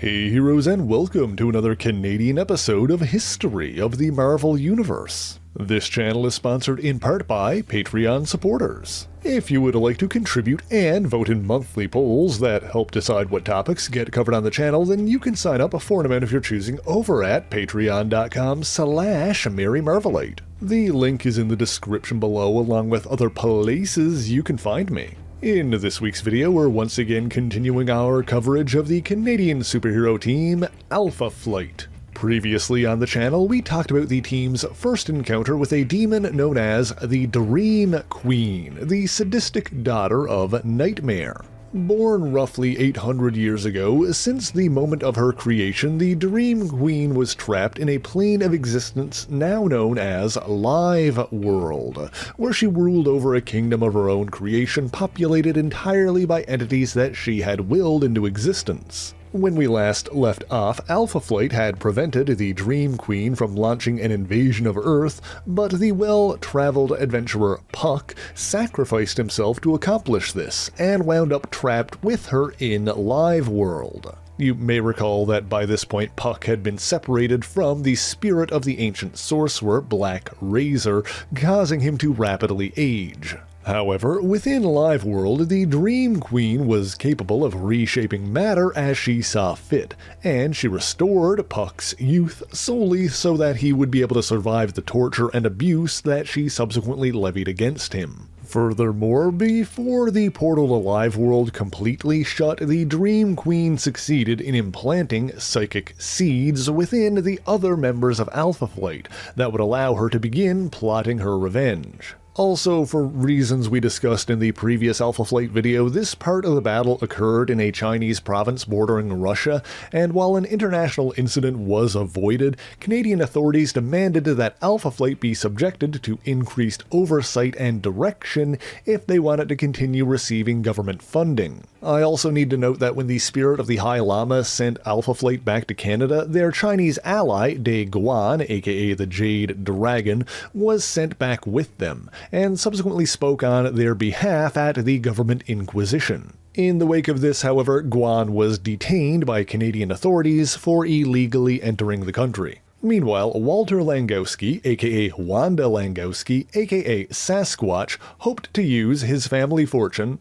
Hey heroes, and welcome to another Canadian episode of History of the Marvel Universe. This channel is sponsored in part by Patreon supporters. If you would like to contribute and vote in monthly polls that help decide what topics get covered on the channel, then you can sign up for an amount of your choosing over at patreon.com/MaryMarvelite. The link is in the description below, along with other places you can find me. In this week's video, we're once again continuing our coverage of the Canadian superhero team, Alpha Flight. Previously on the channel, we talked about the team's first encounter with a demon known as the Dream Queen, the sadistic daughter of Nightmare. Born roughly 800 years ago, since the moment of her creation, the Dream Queen was trapped in a plane of existence now known as Live World, where she ruled over a kingdom of her own creation populated entirely by entities that she had willed into existence. When we last left off, Alpha Flight had prevented the Dream Queen from launching an invasion of Earth, but the well-traveled adventurer Puck sacrificed himself to accomplish this, and wound up trapped with her in Live World. You may recall that by this point Puck had been separated from the spirit of the ancient sorcerer Black Razor, causing him to rapidly age. However, within Live World, the Dream Queen was capable of reshaping matter as she saw fit, and she restored Puck's youth solely so that he would be able to survive the torture and abuse that she subsequently levied against him. Furthermore, before the portal to Live World completely shut, the Dream Queen succeeded in implanting psychic seeds within the other members of Alpha Flight that would allow her to begin plotting her revenge. Also, for reasons we discussed in the previous Alpha Flight video, this part of the battle occurred in a Chinese province bordering Russia, and while an international incident was avoided, Canadian authorities demanded that Alpha Flight be subjected to increased oversight and direction if they wanted to continue receiving government funding. I also need to note that when the spirit of the High Lama sent Alpha Flight back to Canada, their Chinese ally, De Guan, aka the Jade Dragon, was sent back with them, and subsequently spoke on their behalf at the Government Inquisition. In the wake of this, however, Guan was detained by Canadian authorities for illegally entering the country. Meanwhile, Walter Langowski, aka Wanda Langowski, aka Sasquatch, hoped to use his family fortune,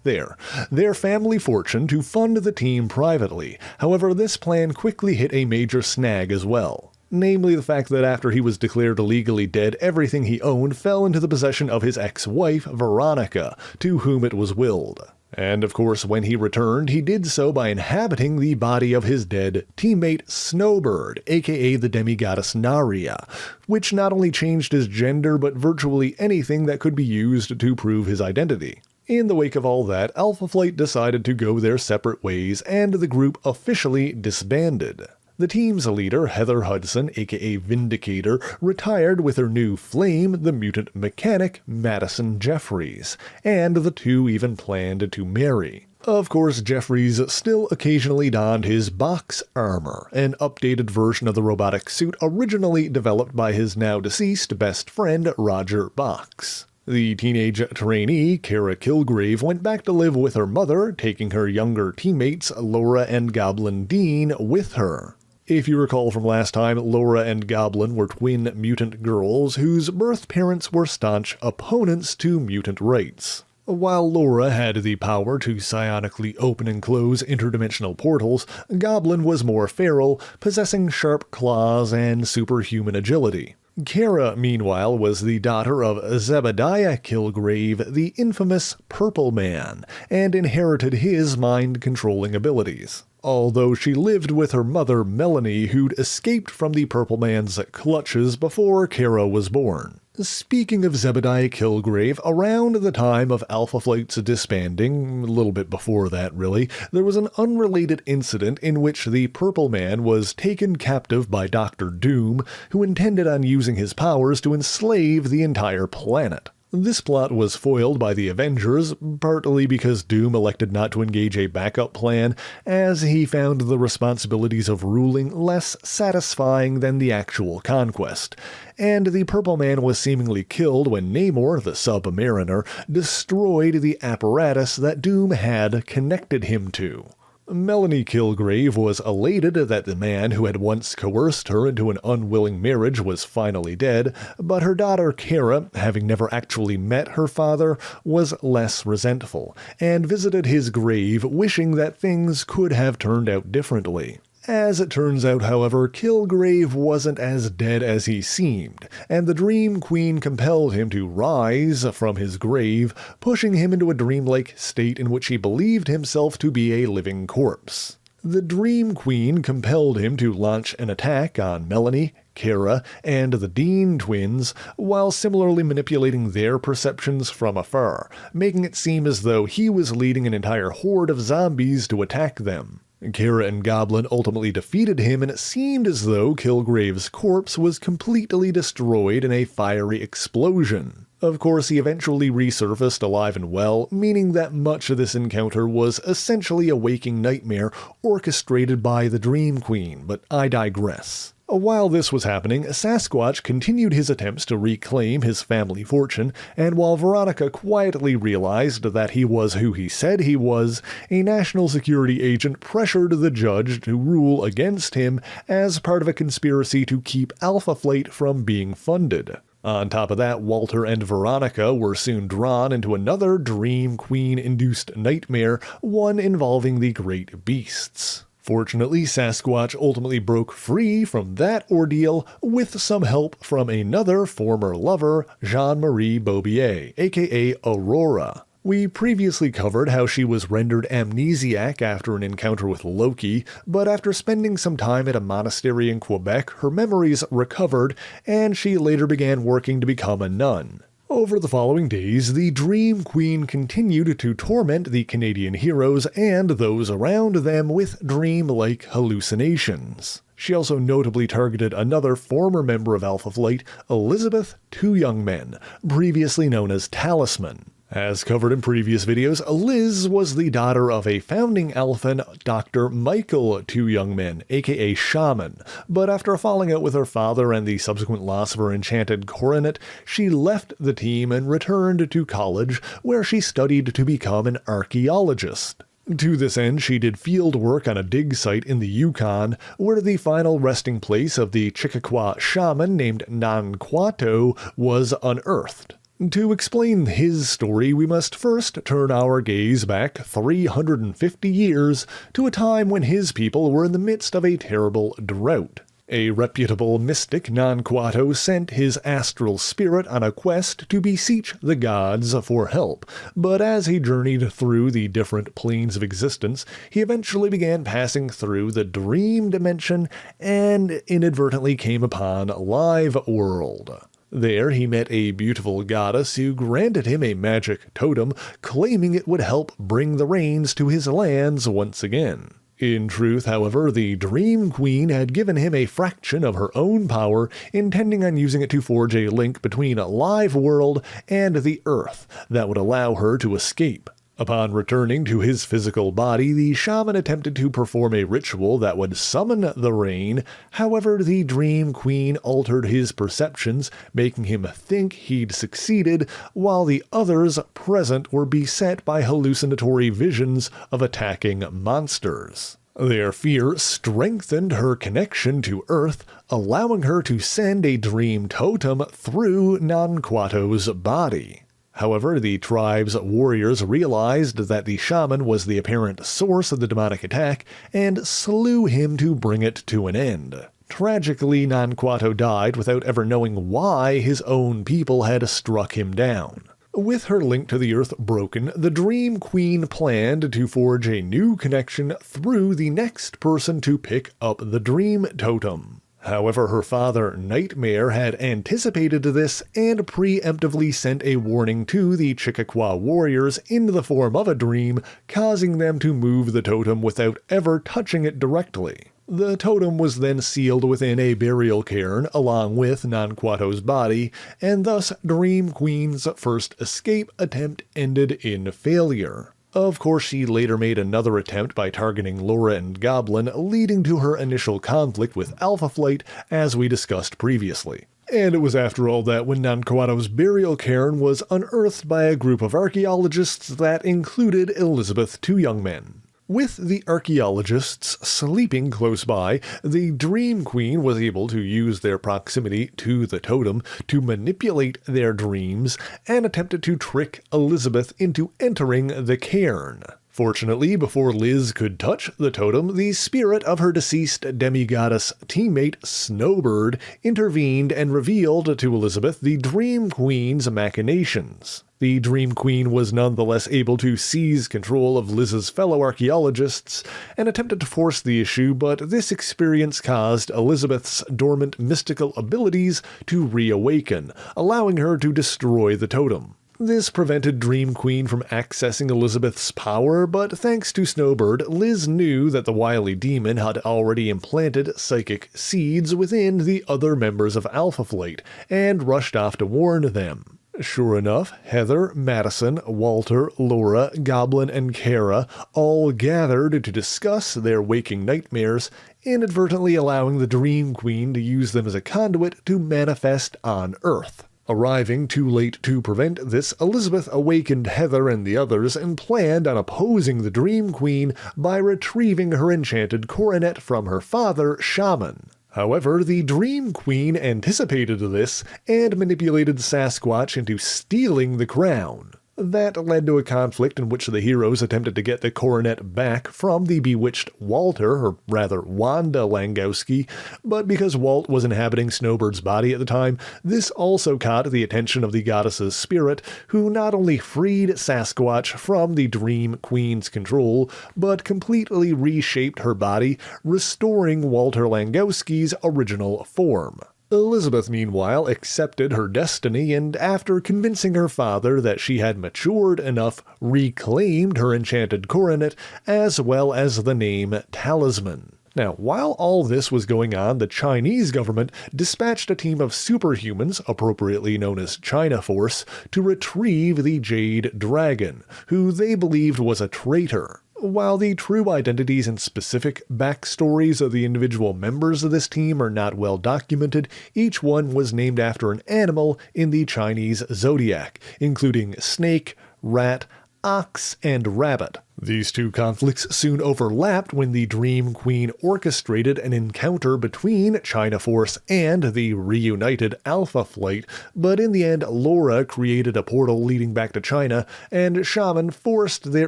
their family fortune to fund the team privately. However, this plan quickly hit a major snag as well. Namely the fact that after he was declared legally dead, everything he owned fell into the possession of his ex-wife, Veronica, to whom it was willed. And of course, when he returned, he did so by inhabiting the body of his dead teammate Snowbird, aka the demigoddess Naria, which not only changed his gender, but virtually anything that could be used to prove his identity. In the wake of all that, Alpha Flight decided to go their separate ways, and the group officially disbanded. The team's leader, Heather Hudson, aka Vindicator, retired with her new flame, the mutant mechanic Madison Jeffries, and the two even planned to marry. Of course, Jeffries still occasionally donned his box armor, an updated version of the robotic suit originally developed by his now-deceased best friend, Roger Box. The teenage trainee, Kara Kilgrave, went back to live with her mother, taking her younger teammates, Laura and Goblin Dean, with her. If you recall from last time, Laura and Goblin were twin mutant girls whose birth parents were staunch opponents to mutant rights. While Laura had the power to psionically open and close interdimensional portals, Goblin was more feral, possessing sharp claws and superhuman agility. Kara, meanwhile, was the daughter of Zebediah Kilgrave, the infamous Purple Man, and inherited his mind-controlling abilities. Although she lived with her mother Melanie, who'd escaped from the Purple Man's clutches before Kara was born. Speaking of Zebediah Kilgrave, around the time of Alpha Flight's disbanding, a little bit before that really, there was an unrelated incident in which the Purple Man was taken captive by Dr. Doom, who intended on using his powers to enslave the entire planet. This plot was foiled by the Avengers, partly because Doom elected not to engage a backup plan, as he found the responsibilities of ruling less satisfying than the actual conquest. And the Purple Man was seemingly killed when Namor, the Submariner, destroyed the apparatus that Doom had connected him to. Melanie Kilgrave was elated that the man who had once coerced her into an unwilling marriage was finally dead, but her daughter Kara, having never actually met her father, was less resentful, and visited his grave wishing that things could have turned out differently. As it turns out, however, Kilgrave wasn't as dead as he seemed, and the Dream Queen compelled him to rise from his grave, pushing him into a dreamlike state in which he believed himself to be a living corpse. The Dream Queen compelled him to launch an attack on Melanie, Kara, and the Dean twins, while similarly manipulating their perceptions from afar, making it seem as though he was leading an entire horde of zombies to attack them. Kara and Goblin ultimately defeated him, and it seemed as though Kilgrave's corpse was completely destroyed in a fiery explosion. Of course, he eventually resurfaced alive and well, meaning that much of this encounter was essentially a waking nightmare orchestrated by the Dream Queen, but I digress. While this was happening, Sasquatch continued his attempts to reclaim his family fortune, and while Veronica quietly realized that he was who he said he was, a national security agent pressured the judge to rule against him as part of a conspiracy to keep Alpha Flight from being funded. On top of that, Walter and Veronica were soon drawn into another Dream Queen-induced nightmare, one involving the Great Beasts. Fortunately, Sasquatch ultimately broke free from that ordeal with some help from another former lover, Jean-Marie Bobier, aka Aurora. We previously covered how she was rendered amnesiac after an encounter with Loki, but after spending some time at a monastery in Quebec, her memories recovered, and she later began working to become a nun. Over the following days, the Dream Queen continued to torment the Canadian heroes and those around them with dream-like hallucinations. She also notably targeted another former member of Alpha Flight, Elizabeth Two Young Men, previously known as Talisman. As covered in previous videos, Liz was the daughter of a founding Alphan, Dr. Michael Two Young Men, aka Shaman, but after falling out with her father and the subsequent loss of her enchanted coronet, she left the team and returned to college, where she studied to become an archaeologist. To this end, she did field work on a dig site in the Yukon, where the final resting place of the Chickaquah shaman named Nanquato was unearthed. To explain his story, we must first turn our gaze back 350 years to a time when his people were in the midst of a terrible drought. A reputable mystic, Nanquato, sent his astral spirit on a quest to beseech the gods for help, but as he journeyed through the different planes of existence, he eventually began passing through the dream dimension and inadvertently came upon Live World. There he met a beautiful goddess who granted him a magic totem, claiming it would help bring the rains to his lands once again. In truth, however, the Dream Queen had given him a fraction of her own power, intending on using it to forge a link between Live World and the Earth that would allow her to escape. Upon returning to his physical body, the shaman attempted to perform a ritual that would summon the rain. However, the Dream Queen altered his perceptions, making him think he'd succeeded, while the others present were beset by hallucinatory visions of attacking monsters. Their fear strengthened her connection to Earth, allowing her to send a dream totem through Nanquato's body. However, the tribe's warriors realized that the shaman was the apparent source of the demonic attack and slew him to bring it to an end. Tragically, Nanquato died without ever knowing why his own people had struck him down. With her link to the Earth broken, the Dream Queen planned to forge a new connection through the next person to pick up the Dream Totem. However, her father, Nightmare, had anticipated this and preemptively sent a warning to the Chickaquah warriors in the form of a dream, causing them to move the totem without ever touching it directly. The totem was then sealed within a burial cairn along with Nanquato's body, and thus Dream Queen's first escape attempt ended in failure. Of course, she later made another attempt by targeting Laura and Goblin, leading to her initial conflict with Alpha Flight, as we discussed previously. And it was after all that when Nanquato's burial cairn was unearthed by a group of archaeologists that included Elizabeth Two Young Men. With the archaeologists sleeping close by, the Dream Queen was able to use their proximity to the totem to manipulate their dreams and attempted to trick Elizabeth into entering the cairn. Fortunately, before Liz could touch the totem, the spirit of her deceased demigoddess teammate, Snowbird, intervened and revealed to Elizabeth the Dream Queen's machinations. The Dream Queen was nonetheless able to seize control of Liz's fellow archaeologists and attempted to force the issue, but this experience caused Elizabeth's dormant mystical abilities to reawaken, allowing her to destroy the totem. This prevented Dream Queen from accessing Elizabeth's power, but thanks to Snowbird, Liz knew that the wily demon had already implanted psychic seeds within the other members of Alpha Flight, and rushed off to warn them. Sure enough, Heather, Madison, Walter, Laura, Goblin, and Kara all gathered to discuss their waking nightmares, inadvertently allowing the Dream Queen to use them as a conduit to manifest on Earth. Arriving too late to prevent this, Elizabeth awakened Heather and the others and planned on opposing the Dream Queen by retrieving her enchanted coronet from her father, Shaman. However, the Dream Queen anticipated this and manipulated Sasquatch into stealing the crown. That led to a conflict in which the heroes attempted to get the coronet back from the bewitched Walter, or rather Wanda Langowski, but because Walt was inhabiting Snowbird's body at the time, this also caught the attention of the goddess's spirit, who not only freed Sasquatch from the Dream Queen's control, but completely reshaped her body, restoring Walter Langowski's original form. Elizabeth, meanwhile, accepted her destiny and, after convincing her father that she had matured enough, reclaimed her enchanted coronet as well as the name Talisman. Now, while all this was going on, the Chinese government dispatched a team of superhumans, appropriately known as China Force, to retrieve the Jade Dragon, who they believed was a traitor. While the true identities and specific backstories of the individual members of this team are not well documented, each one was named after an animal in the Chinese zodiac, including snake, rat, ox, and rabbit. These two conflicts soon overlapped when the Dream Queen orchestrated an encounter between China Force and the reunited Alpha Flight, but in the end Laura created a portal leading back to China, and Shaman forced their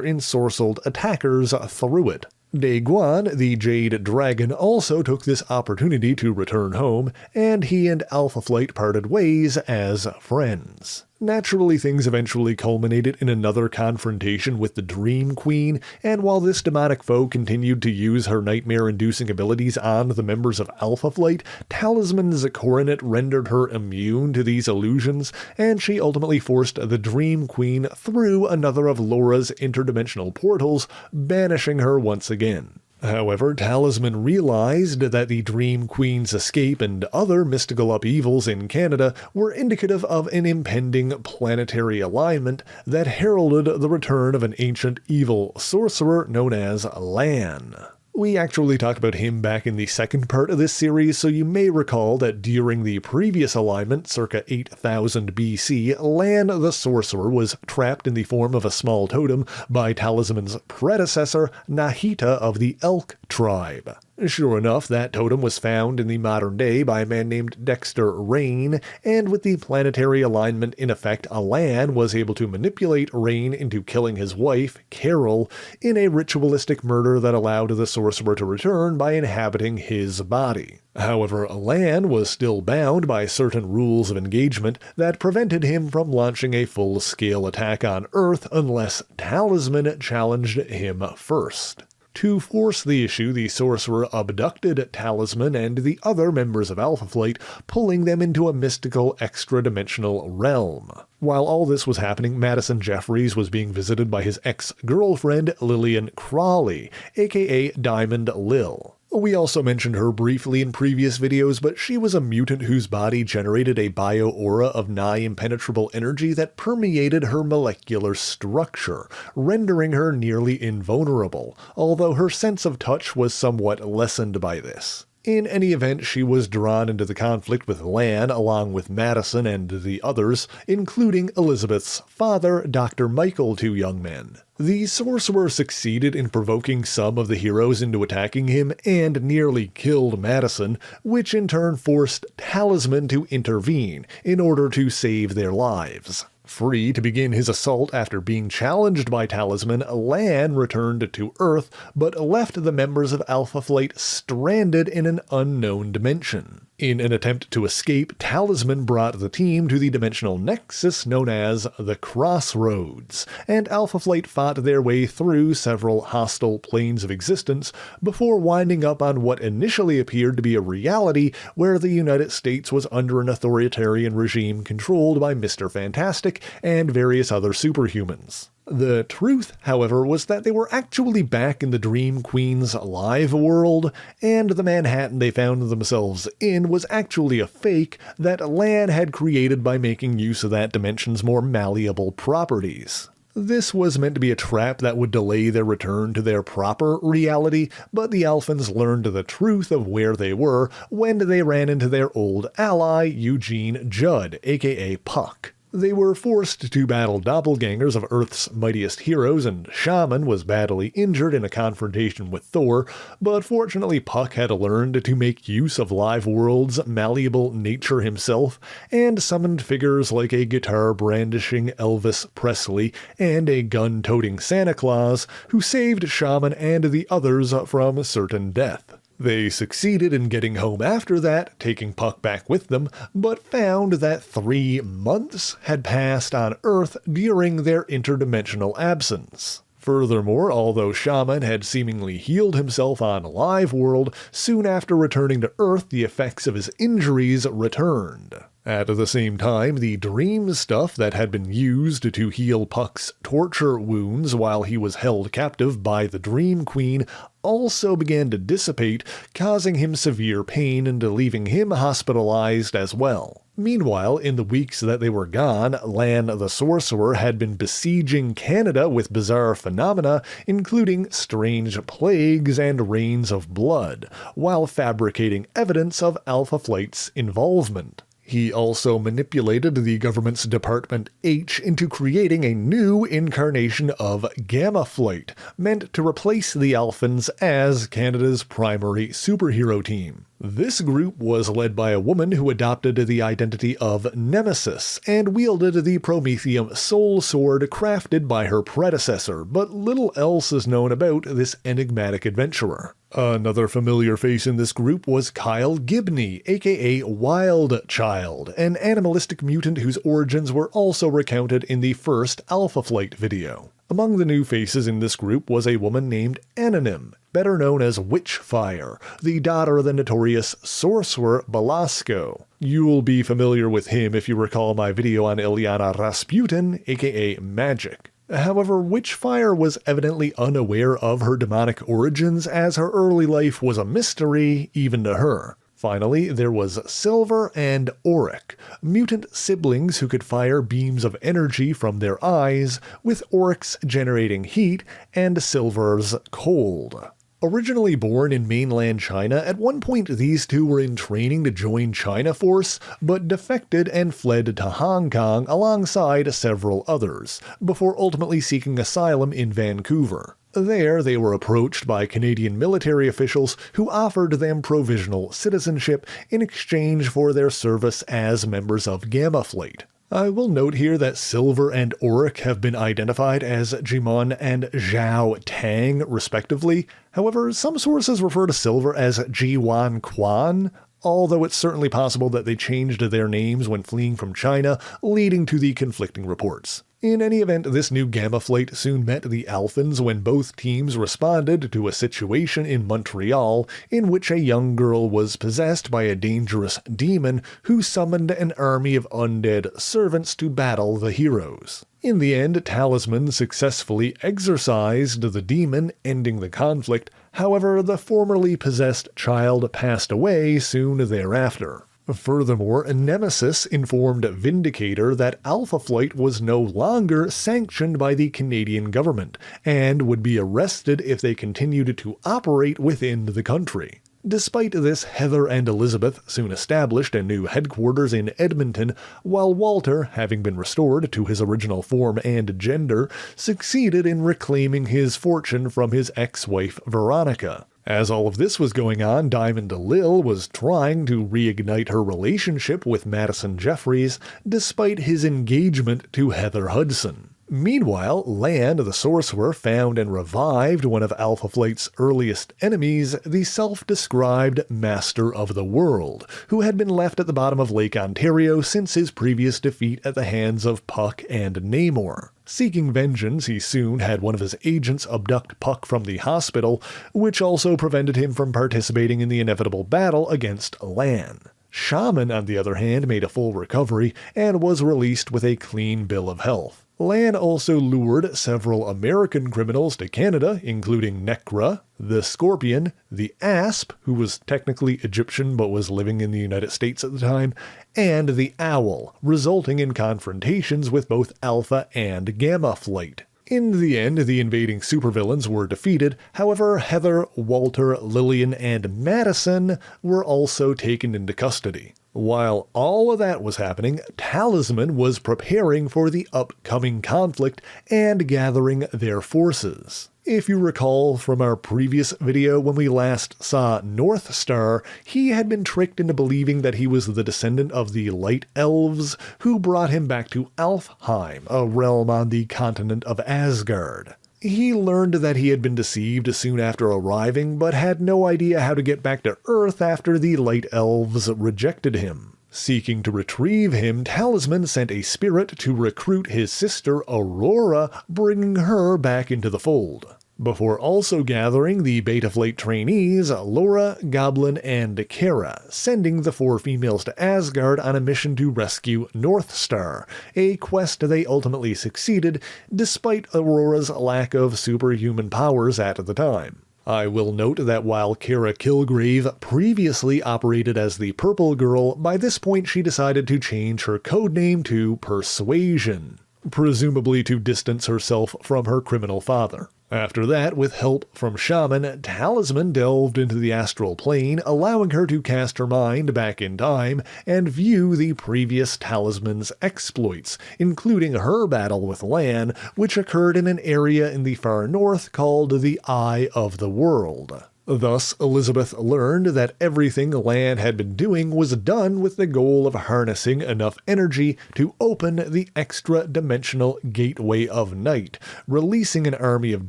ensorcelled attackers through it. Daeguan, the Jade Dragon, also took this opportunity to return home, and he and Alpha Flight parted ways as friends. Naturally, things eventually culminated in another confrontation with the Dream Queen, and while this demonic foe continued to use her nightmare-inducing abilities on the members of Alpha Flight, Talisman's coronet rendered her immune to these illusions, and she ultimately forced the Dream Queen through another of Laura's interdimensional portals, banishing her once again. However, Talisman realized that the Dream Queen's escape and other mystical upheavals in Canada were indicative of an impending planetary alignment that heralded the return of an ancient evil sorcerer known as Llan. We actually talked about him back in the second part of this series, so you may recall that during the previous alignment, circa 8000 BC, Llan the Sorcerer was trapped in the form of a small totem by Talisman's predecessor, Nahita of the Elk tribe. Sure enough, that totem was found in the modern day by a man named Dexter Rain, and with the planetary alignment in effect, Llan was able to manipulate Rain into killing his wife, Carol, in a ritualistic murder that allowed the sorcerer to return by inhabiting his body. However, Llan was still bound by certain rules of engagement that prevented him from launching a full-scale attack on Earth unless Talisman challenged him first. To force the issue, the sorcerer abducted Talisman and the other members of Alpha Flight, pulling them into a mystical extra-dimensional realm. While all this was happening, Madison Jeffries was being visited by his ex-girlfriend Lillian Crawley, aka Diamond Lil. We also mentioned her briefly in previous videos, but she was a mutant whose body generated a bio-aura of nigh-impenetrable energy that permeated her molecular structure, rendering her nearly invulnerable, although her sense of touch was somewhat lessened by this. In any event, she was drawn into the conflict with Llan along with Madison and the others, including Elizabeth's father, Dr. Michael, two young men. The sorcerer succeeded in provoking some of the heroes into attacking him and nearly killed Madison, which in turn forced Talisman to intervene in order to save their lives. Free to begin his assault after being challenged by Talisman, Llan returned to Earth, but left the members of Alpha Flight stranded in an unknown dimension. In an attempt to escape, Talisman brought the team to the dimensional nexus known as the Crossroads, and Alpha Flight fought their way through several hostile planes of existence before winding up on what initially appeared to be a reality where the United States was under an authoritarian regime controlled by Mr. Fantastic and various other superhumans. The truth, however, was that they were actually back in the Dream Queen's live world, and the Manhattan they found themselves in was actually a fake that Llan had created by making use of that dimension's more malleable properties. This was meant to be a trap that would delay their return to their proper reality, but the Alphans learned the truth of where they were when they ran into their old ally, Eugene Judd, aka Puck. They were forced to battle doppelgangers of Earth's mightiest heroes, and Shaman was badly injured in a confrontation with Thor, but fortunately Puck had learned to make use of Live World's malleable nature himself, and summoned figures like a guitar-brandishing Elvis Presley and a gun-toting Santa Claus, who saved Shaman and the others from certain death. They succeeded in getting home after that, taking Puck back with them, but found that 3 months had passed on Earth during their interdimensional absence. Furthermore, although Shaman had seemingly healed himself on Live World, soon after returning to Earth the effects of his injuries returned. At the same time, the dream stuff that had been used to heal Puck's torture wounds while he was held captive by the Dream Queen also began to dissipate, causing him severe pain and leaving him hospitalized as well. Meanwhile, in the weeks that they were gone, Llan the Sorcerer had been besieging Canada with bizarre phenomena, including strange plagues and rains of blood, while fabricating evidence of Alpha Flight's involvement. He also manipulated the government's Department H into creating a new incarnation of Gamma Flight, meant to replace the Alphans as Canada's primary superhero team. This group was led by a woman who adopted the identity of Nemesis and wielded the Prometheum soul sword crafted by her predecessor, but little else is known about this enigmatic adventurer. Another familiar face in this group was Kyle Gibney, aka Wild Child, an animalistic mutant whose origins were also recounted in the first Alpha Flight video. Among the new faces in this group was a woman named Anonym, better known as Witchfire, the daughter of the notorious sorcerer Belasco. You'll be familiar with him if you recall my video on Ilyana Rasputin, aka Magic. However, Witchfire was evidently unaware of her demonic origins, as her early life was a mystery even to her. Finally, there was Silver and Auric, mutant siblings who could fire beams of energy from their eyes, with Auric's generating heat and Silver's cold. Originally born in mainland China, at one point these two were in training to join China Force, but defected and fled to Hong Kong alongside several others, before ultimately seeking asylum in Vancouver. There, they were approached by Canadian military officials who offered them provisional citizenship in exchange for their service as members of Gamma Flight. I will note here that Silver and Auric have been identified as Jimon and Zhao Tang, respectively. However, some sources refer to Silver as Jiwan Quan, although it's certainly possible that they changed their names when fleeing from China, leading to the conflicting reports. In any event, this new Gamma Flight soon met the Alphans when both teams responded to a situation in Montreal in which a young girl was possessed by a dangerous demon who summoned an army of undead servants to battle the heroes. In the end, Talisman successfully exorcised the demon, ending the conflict. However, the formerly possessed child passed away soon thereafter. Furthermore, Nemesis informed Vindicator that Alpha Flight was no longer sanctioned by the Canadian government, and would be arrested if they continued to operate within the country. Despite this, Heather and Elizabeth soon established a new headquarters in Edmonton, while Walter, having been restored to his original form and gender, succeeded in reclaiming his fortune from his ex-wife Veronica. As all of this was going on, Diamond Lil was trying to reignite her relationship with Madison Jeffries, despite his engagement to Heather Hudson. Meanwhile, Llan, the sorcerer, found and revived one of Alpha Flight's earliest enemies, the self-described Master of the World, who had been left at the bottom of Lake Ontario since his previous defeat at the hands of Puck and Namor. Seeking vengeance, he soon had one of his agents abduct Puck from the hospital, which also prevented him from participating in the inevitable battle against Llan. Shaman, on the other hand, made a full recovery and was released with a clean bill of health. Llan also lured several American criminals to Canada, including Necra, the Scorpion, the Asp, who was technically Egyptian but was living in the United States at the time, and the Owl, resulting in confrontations with both Alpha and Gamma Flight. In the end, the invading supervillains were defeated. However, Heather, Walter, Lillian, and Madison were also taken into custody. While all of that was happening, Talisman was preparing for the upcoming conflict and gathering their forces. If you recall from our previous video when we last saw North Star, he had been tricked into believing that he was the descendant of the Light Elves, who brought him back to Alfheim, a realm on the continent of Asgard. He learned that he had been deceived soon after arriving, but had no idea how to get back to Earth after the Light Elves rejected him. Seeking to retrieve him, Talisman sent a spirit to recruit his sister Aurora, bringing her back into the fold. Before also gathering the Beta Flight trainees, Laura, Goblin, and Kara, sending the 4 females to Asgard on a mission to rescue North Star, a quest they ultimately succeeded despite Aurora's lack of superhuman powers at the time. I will note that while Kara Kilgrave previously operated as the Purple Girl, by this point she decided to change her codename to Persuasion, presumably to distance herself from her criminal father. After that, with help from Shaman, Talisman delved into the astral plane, allowing her to cast her mind back in time and view the previous Talisman's exploits, including her battle with Llan, which occurred in an area in the far north called the Eye of the World. Thus, Elizabeth learned that everything Llan had been doing was done with the goal of harnessing enough energy to open the extra-dimensional Gateway of Night, releasing an army of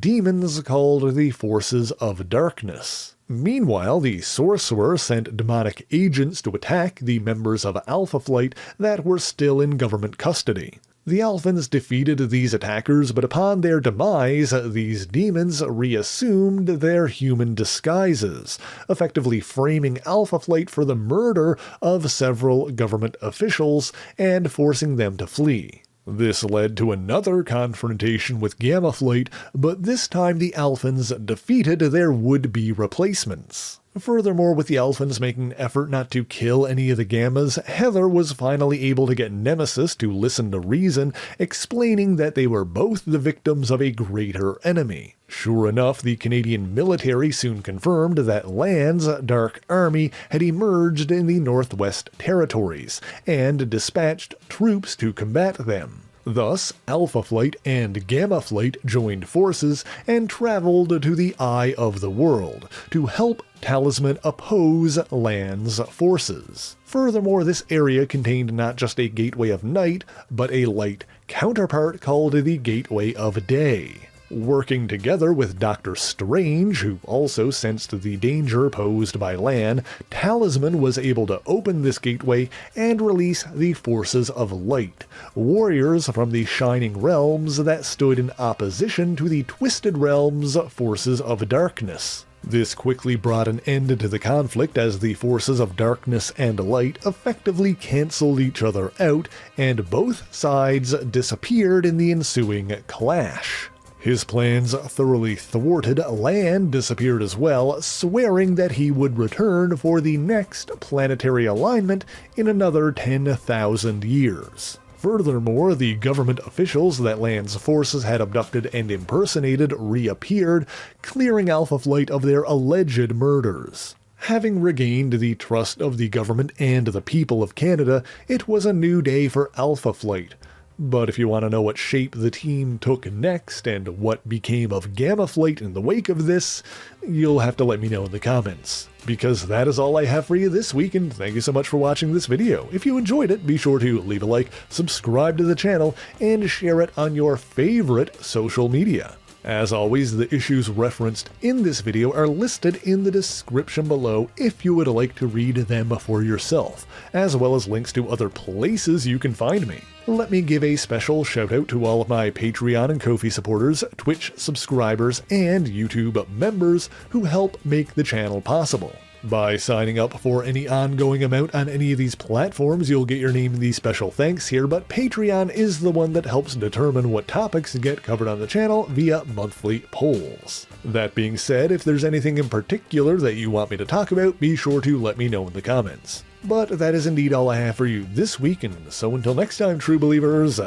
demons called the Forces of Darkness. Meanwhile, the sorcerer sent demonic agents to attack the members of Alpha Flight that were still in government custody. The Alphans defeated these attackers, but upon their demise, these demons reassumed their human disguises, effectively framing Alpha Flight for the murder of several government officials and forcing them to flee. This led to another confrontation with Gamma Flight, but this time the Alphans defeated their would-be replacements. Furthermore, with the Alphans making an effort not to kill any of the Gammas, Heather was finally able to get Nemesis to listen to reason, explaining that they were both the victims of a greater enemy. Sure enough, the Canadian military soon confirmed that Llan's Dark Army had emerged in the Northwest Territories, and dispatched troops to combat them. Thus, Alpha Flight and Gamma Flight joined forces and traveled to the Eye of the World to help Talisman oppose Llan's forces. Furthermore, this area contained not just a Gateway of Night, but a light counterpart called the Gateway of Day. Working together with Dr. Strange, who also sensed the danger posed by Llan, Talisman was able to open this gateway and release the Forces of Light, warriors from the Shining Realms that stood in opposition to the Twisted Realms' Forces of Darkness. This quickly brought an end to the conflict as the forces of darkness and light effectively cancelled each other out, and both sides disappeared in the ensuing clash. His plans thoroughly thwarted, Llan disappeared as well, swearing that he would return for the next planetary alignment in another 10,000 years. Furthermore, the government officials that Llan's forces had abducted and impersonated reappeared, clearing Alpha Flight of their alleged murders. Having regained the trust of the government and the people of Canada, it was a new day for Alpha Flight. But if you want to know what shape the team took next and what became of Gamma Flight in the wake of this, you'll have to let me know in the comments. Because that is all I have for you this week, and thank you so much for watching this video. If you enjoyed it, be sure to leave a like, subscribe to the channel, and share it on your favorite social media. As always, the issues referenced in this video are listed in the description below if you would like to read them for yourself, as well as links to other places you can find me. Let me give a special shout out to all of my Patreon and Ko-fi supporters, Twitch subscribers, and YouTube members who help make the channel possible. By signing up for any ongoing amount on any of these platforms, you'll get your name in the special thanks here, but Patreon is the one that helps determine what topics get covered on the channel via monthly polls. That being said, if there's anything in particular that you want me to talk about, be sure to let me know in the comments. But that is indeed all I have for you this week, and so until next time, true believers,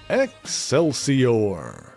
Excelsior!